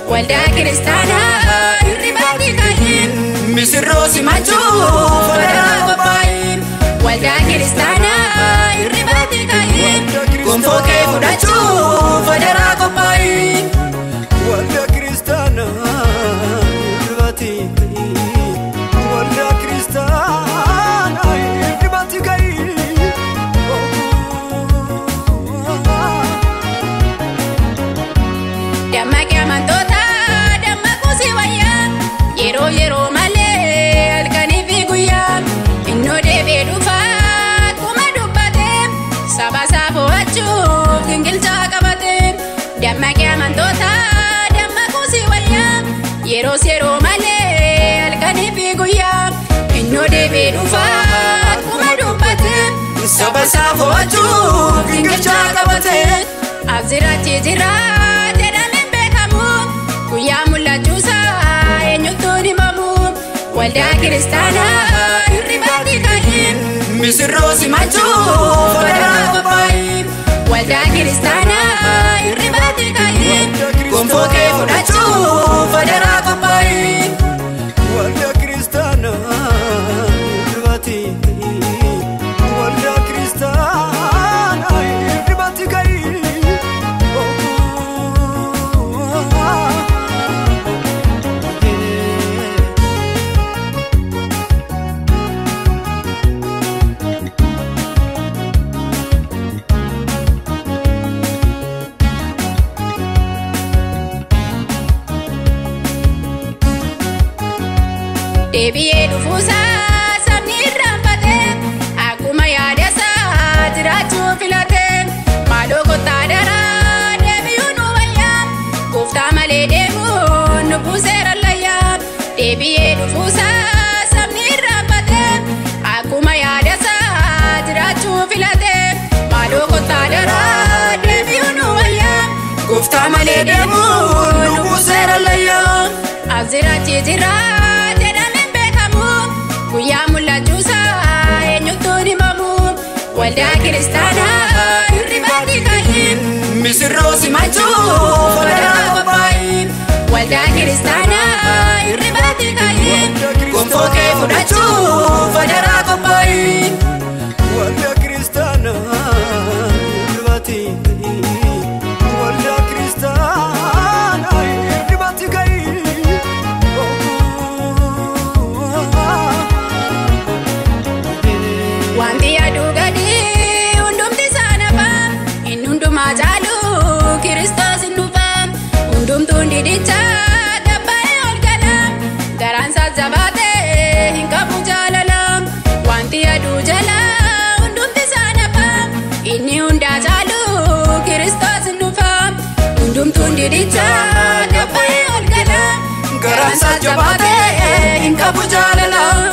Walda Kristana irribati kayin misirrosi machu fadara qabayin Walda Kristana irribati kayin konfoke fudachu fadara qabayin Walda Kristana irribati kayin Walda Kristana irribati kayin Yero male alkani figuya inno debe dufa kuma dubate sabasa foachu gingilcha kabate damma kiamantota damma kusiwaya yero male alkani figuya inno debe dufa kuma dubate sabasa foachu gingilcha kabate azira tijira tedame bekamu kuya mulachusa Walda Kristana irribati kayin misirrosi machu fadara qabayin Walda Kristana irribati kayin konfoke fudachu fadara qabayin Walda Kristana irribati kayin Walda Kristana irribati kayin Debiye dufusa sabni rambate akuma yadesa jirachu filate maloko tadara debiyunu waya kufta male demu nubusera laya Debiye dufusa sabni rambate akuma yadesa jirachu filate maloko tadara debiyunu waya kufta male demu nubusera laya azira tijira Kuya mulachusa enyutuni mamu Walda Kristana irribati kayin misirrosi machu fadara qabayin Walda Kristana irribati kayin konfoke fudachu fadara qabayin Walda Kristana irribati kayin Walda Kristana irribati kayin Wanti adugadi undumti sana pam inunduma jalu Kristos indufam undumtundi dicha dabai olgana garansa zabate hinkabu jalalam Wanti adu jala undumti sana pam inni unda jalu Kristos indufam undumtundi dicha dabai olgana garansa zabate hinkabu jalalam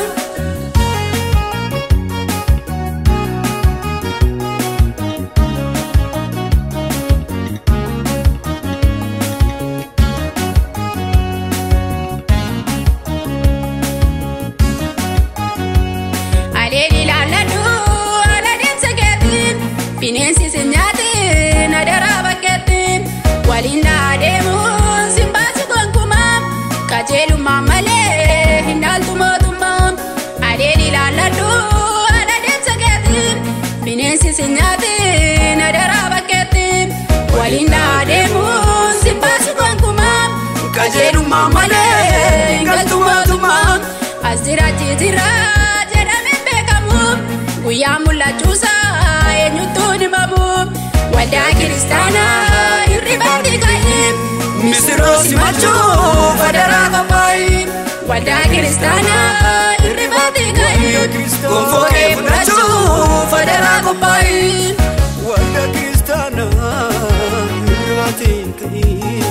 Bineensi sinyati nadara baketi walinda ademu simbasu konkuma kajelu mamale hindaltu motumma adeli laladu adadem sageti bineensi sinyati nadara baketi walinda ademu simbasu konkuma kajelu mamale hindaltu motumma azira tijira jedame bekamu kuya mulachusa enyutuni mamu Walda Kristana irribati kayin misirrosi machu fadara qabayin Walda Kristana irribati kayin konfoke fudachu fadara qabayin Walda Kristana irribati kayin